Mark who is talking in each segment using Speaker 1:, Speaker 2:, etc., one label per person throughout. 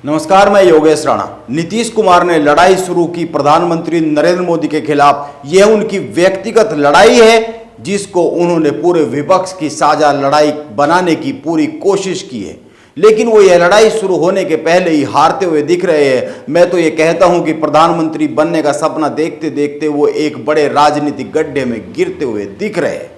Speaker 1: नमस्कार, मैं योगेश राणा। नीतीश कुमार ने लड़ाई शुरू की प्रधानमंत्री नरेंद्र मोदी के खिलाफ। यह उनकी व्यक्तिगत लड़ाई है जिसको उन्होंने पूरे विपक्ष की साझा लड़ाई बनाने की पूरी कोशिश की है, लेकिन वो यह लड़ाई शुरू होने के पहले ही हारते हुए दिख रहे हैं। मैं तो ये कहता हूं कि प्रधानमंत्री बनने का सपना देखते देखते वो एक बड़े राजनीतिक गड्ढे में गिरते हुए दिख रहे हैं।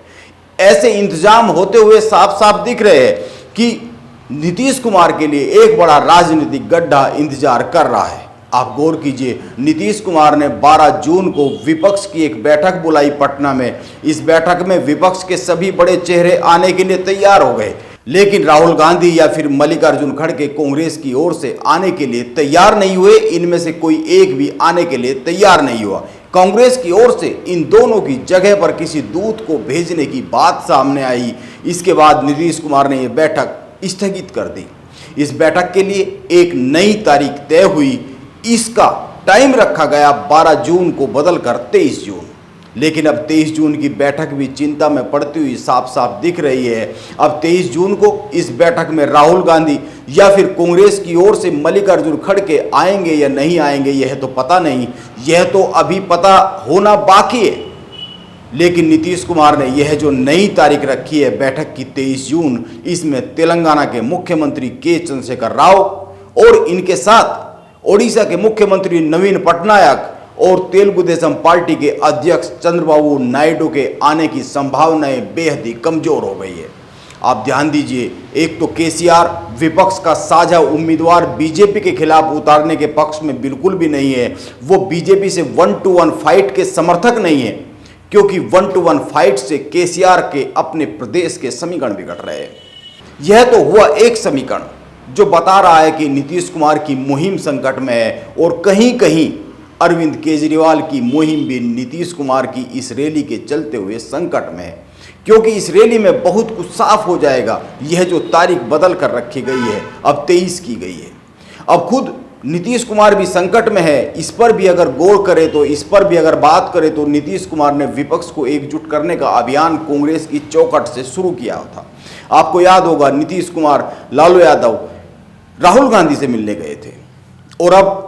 Speaker 1: ऐसे इंतजाम होते हुए साफ साफ दिख रहे हैं कि नीतीश कुमार के लिए एक बड़ा राजनीतिक गड्ढा इंतजार कर रहा है। आप गौर कीजिए, नीतीश कुमार ने 12 जून को विपक्ष की एक बैठक बुलाई पटना में। इस बैठक में विपक्ष के सभी बड़े चेहरे आने के लिए तैयार हो गए, लेकिन राहुल गांधी या फिर मल्लिकार्जुन खड़गे कांग्रेस की ओर से आने के लिए तैयार नहीं हुए। इनमें से कोई एक भी आने के लिए तैयार नहीं हुआ। कांग्रेस की ओर से इन दोनों की जगह पर किसी दूत को भेजने की बात सामने आई। इसके बाद नीतीश कुमार ने यह बैठक स्थगित कर दी। इस बैठक के लिए एक नई तारीख तय हुई। इसका टाइम रखा गया 12 जून को बदलकर 23 जून। लेकिन अब 23 जून की बैठक भी चिंता में पड़ती हुई साफ साफ दिख रही है। अब 23 जून को इस बैठक में राहुल गांधी या फिर कांग्रेस की ओर से मल्लिकार्जुन खड़गे आएंगे या नहीं आएंगे, यह तो पता नहीं। यह तो अभी पता होना बाकी है। लेकिन नीतीश कुमार ने यह जो नई तारीख रखी है बैठक की 23 जून, इसमें तेलंगाना के मुख्यमंत्री के चंद्रशेखर राव और इनके साथ ओडिशा के मुख्यमंत्री नवीन पटनायक और तेलुगु देशम पार्टी के अध्यक्ष चंद्रबाबू नायडू के आने की संभावनाएं बेहद ही कमजोर हो गई है। आप ध्यान दीजिए, एक तो केसीआर विपक्ष का साझा उम्मीदवार बीजेपी के खिलाफ उतारने के पक्ष में बिल्कुल भी नहीं है। वो बीजेपी से 1-to-1 फाइट के समर्थक नहीं है, क्योंकि 1-to-1 फाइट से केसीआर के अपने प्रदेश के समीकरण बिगड़ रहे हैं। यह तो हुआ एक समीकरण जो बता रहा है कि नीतीश कुमार की मुहिम संकट में है, और कहीं कहीं अरविंद केजरीवाल की मुहिम भी नीतीश कुमार की इस रैली के चलते हुए संकट में है, क्योंकि इस रैली में बहुत कुछ साफ हो जाएगा। यह जो तारीख बदल कर रखी गई है, अब 23 की गई है। अब खुद नीतीश कुमार भी संकट में है। इस पर भी अगर गौर करें तो, इस पर भी अगर बात करें तो नीतीश कुमार ने विपक्ष को एकजुट करने का अभियान कांग्रेस की चौखट से शुरू किया था। आपको याद होगा, नीतीश कुमार लालू यादव राहुल गांधी से मिलने गए थे, और अब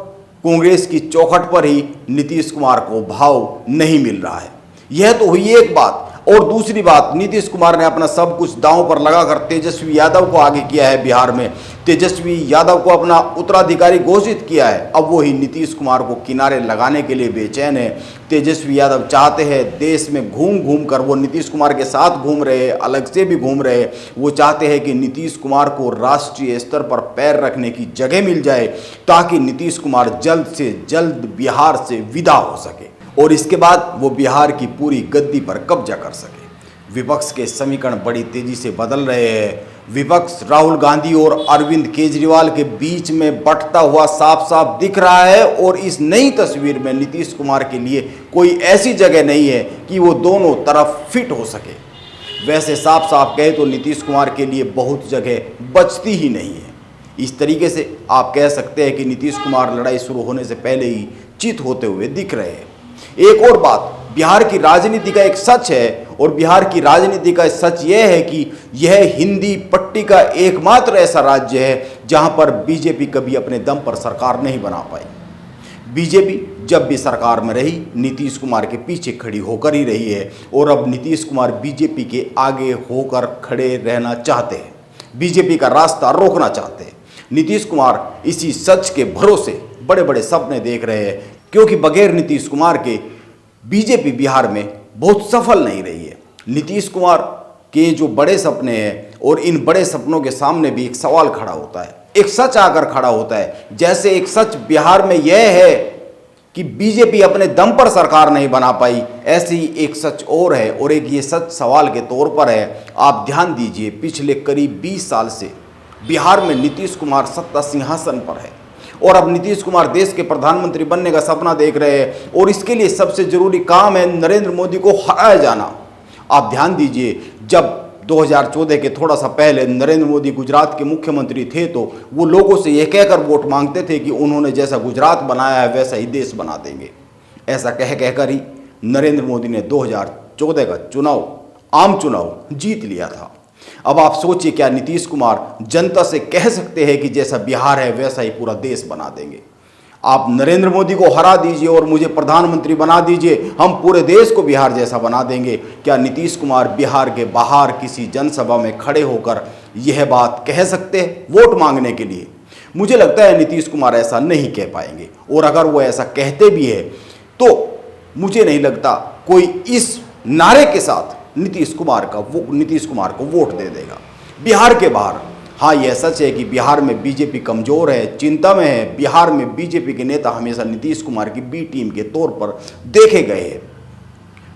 Speaker 1: कांग्रेस की चौखट पर ही नीतीश कुमार को भाव नहीं मिल रहा है। यह तो हुई एक बात। और दूसरी बात, नीतीश कुमार ने अपना सब कुछ दांव पर लगाकर तेजस्वी यादव को आगे किया है। बिहार में तेजस्वी यादव को अपना उत्तराधिकारी घोषित किया है। अब वही नीतीश कुमार को किनारे लगाने के लिए बेचैन है। तेजस्वी यादव चाहते हैं देश में घूम घूम कर, वो नीतीश कुमार के साथ घूम रहे, अलग से भी घूम रहे, वो चाहते हैं कि नीतीश कुमार को राष्ट्रीय स्तर पर पैर रखने की जगह मिल जाए, ताकि नीतीश कुमार जल्द से जल्द बिहार से विदा हो सके और इसके बाद वो बिहार की पूरी गद्दी पर कब्जा कर सके। विपक्ष के समीकरण बड़ी तेजी से बदल रहे हैं। विपक्ष राहुल गांधी और अरविंद केजरीवाल के बीच में बंटता हुआ साफ साफ दिख रहा है, और इस नई तस्वीर में नीतीश कुमार के लिए कोई ऐसी जगह नहीं है कि वो दोनों तरफ फिट हो सके। वैसे साफ साफ कहे तो नीतीश कुमार के लिए बहुत जगह बचती ही नहीं है। इस तरीके से आप कह सकते हैं कि नीतीश कुमार लड़ाई शुरू होने से पहले ही चित होते हुए दिख रहे हैं। एक और बात, बिहार की राजनीति का एक सच है, और बिहार की राजनीति का सच यह है कि यह हिंदी पट्टी का एकमात्र ऐसा राज्य है जहां पर बीजेपी कभी अपने दम पर सरकार नहीं बना पाई। बीजेपी जब भी सरकार में रही, नीतीश कुमार के पीछे खड़ी होकर ही रही है, और अब नीतीश कुमार बीजेपी के आगे होकर खड़े रहना चाहते हैं, बीजेपी का रास्ता रोकना चाहते हैं। नीतीश कुमार इसी सच के भरोसे बड़े बड़े सपने देख रहे हैं, क्योंकि बगैर नीतीश कुमार के बीजेपी बिहार में बहुत सफल नहीं रही है। नीतीश कुमार के जो बड़े सपने हैं, और इन बड़े सपनों के सामने भी एक सवाल खड़ा होता है, एक सच आकर खड़ा होता है। जैसे एक सच बिहार में यह है कि बीजेपी अपने दम पर सरकार नहीं बना पाई, ऐसे ही एक सच और है, और एक ये सच सवाल के तौर पर है। आप ध्यान दीजिए, पिछले करीब 20 साल से बिहार में नीतीश कुमार सत्ता सिंहासन पर है, और अब नीतीश कुमार देश के प्रधानमंत्री बनने का सपना देख रहे हैं, और इसके लिए सबसे जरूरी काम है नरेंद्र मोदी को हराया जाना। आप ध्यान दीजिए, जब 2014 के थोड़ा सा पहले नरेंद्र मोदी गुजरात के मुख्यमंत्री थे, तो वो लोगों से यह कहकर वोट मांगते थे कि उन्होंने जैसा गुजरात बनाया है वैसा ही देश बना देंगे। ऐसा कहकर ही नरेंद्र मोदी ने 2014 का चुनाव, आम चुनाव जीत लिया था। अब आप सोचिए, क्या नीतीश कुमार जनता से कह सकते हैं कि जैसा बिहार है वैसा ही पूरा देश बना देंगे? आप नरेंद्र मोदी को हरा दीजिए और मुझे प्रधानमंत्री बना दीजिए, हम पूरे देश को बिहार जैसा बना देंगे। क्या नीतीश कुमार बिहार के बाहर किसी जनसभा में खड़े होकर यह बात कह सकते हैं वोट मांगने के लिए? मुझे लगता है नीतीश कुमार ऐसा नहीं कह पाएंगे, और अगर वो ऐसा कहते भी है तो मुझे नहीं लगता कोई इस नारे के साथ नीतीश कुमार को वोट दे देगा बिहार के बाहर। हाँ, यह सच है कि बिहार में बीजेपी कमजोर है, चिंता में है। बिहार में बीजेपी के नेता हमेशा नीतीश कुमार की बी टीम के तौर पर देखे गए हैं।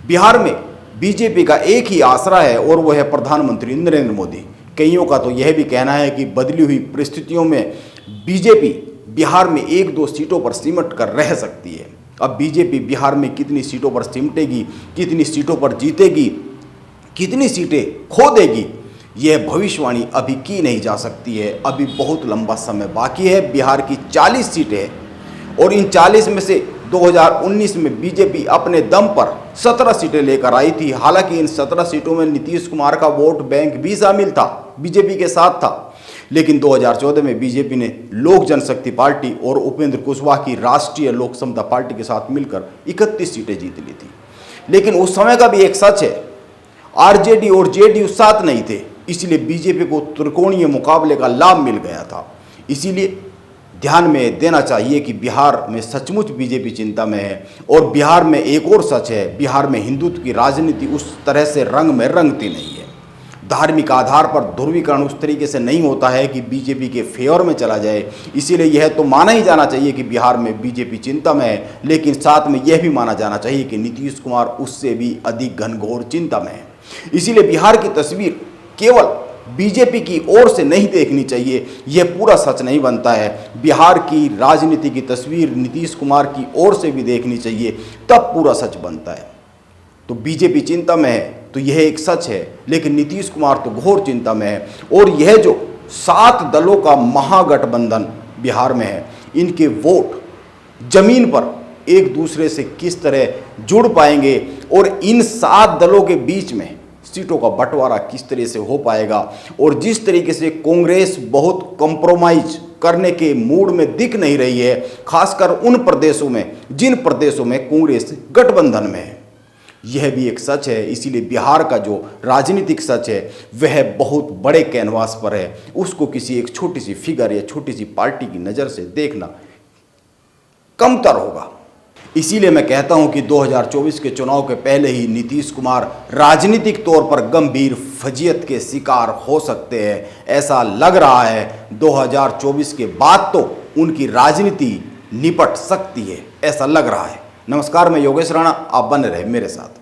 Speaker 1: बिहार में बीजेपी का एक ही आसरा है और वह है प्रधानमंत्री नरेंद्र मोदी। कईयों का तो यह भी कहना है कि बदली हुई परिस्थितियों में बीजेपी बिहार में 1-2 सीटों पर सिमट कर रह सकती है। अब बीजेपी बिहार में कितनी सीटों पर सिमटेगी, कितनी सीटों पर जीतेगी, कितनी सीटें खो देगी, यह भविष्यवाणी अभी की नहीं जा सकती है। अभी बहुत लंबा समय बाकी है। बिहार की 40 सीटें हैं और इन 40 में से 2019 में बीजेपी अपने दम पर 17 सीटें लेकर आई थी। हालांकि इन 17 सीटों में नीतीश कुमार का वोट बैंक भी शामिल था, बीजेपी के साथ था। लेकिन 2014 में बीजेपी ने लोक जनशक्ति पार्टी और उपेंद्र कुशवाहा की राष्ट्रीय लोक समता पार्टी के साथ मिलकर 31 सीटें जीत ली थी। लेकिन उस समय का भी एक सच है, आरजेडी और जेडीयू साथ नहीं थे, इसलिए बीजेपी को त्रिकोणीय मुकाबले का लाभ मिल गया था। इसीलिए ध्यान में देना चाहिए कि बिहार में सचमुच बीजेपी चिंता में है। और बिहार में एक और सच है, बिहार में हिंदुत्व की राजनीति उस तरह से रंग में रंगती नहीं है। धार्मिक आधार पर ध्रुवीकरण उस तरीके से नहीं होता है कि बीजेपी के फेवर में चला जाए। इसीलिए यह तो माना ही जाना चाहिए कि बिहार में बीजेपी चिंता में है, लेकिन साथ में यह भी माना जाना चाहिए कि नीतीश कुमार उससे भी अधिक घनघोर चिंता में है। इसीलिए बिहार की तस्वीर केवल बीजेपी की ओर से नहीं देखनी चाहिए, यह पूरा सच नहीं बनता है। बिहार की राजनीति की तस्वीर नीतीश कुमार की ओर से भी देखनी चाहिए, तब पूरा सच बनता है। तो बीजेपी चिंता में है तो यह एक सच है, लेकिन नीतीश कुमार तो घोर चिंता में है। और यह जो 7 दलों का महागठबंधन बिहार में है, इनके वोट जमीन पर एक दूसरे से किस तरह जुड़ पाएंगे और इन 7 दलों के बीच में सीटों का बंटवारा किस तरह से हो पाएगा, और जिस तरीके से कांग्रेस बहुत कंप्रोमाइज करने के मूड में दिख नहीं रही है, खासकर उन प्रदेशों में जिन प्रदेशों में कांग्रेस गठबंधन में है, यह भी एक सच है। इसीलिए बिहार का जो राजनीतिक सच है वह बहुत बड़े कैनवास पर है, उसको किसी एक छोटी सी फिगर या छोटी सी पार्टी की नज़र से देखना कमतर होगा। इसीलिए मैं कहता हूं कि 2024 के चुनाव के पहले ही नीतीश कुमार राजनीतिक तौर पर गंभीर फजीयत के शिकार हो सकते हैं। ऐसा लग रहा है 2024 के बाद तो उनकी राजनीति निपट सकती है, ऐसा लग रहा है। नमस्कार, मैं योगेश राणा, आप बने रहे मेरे साथ।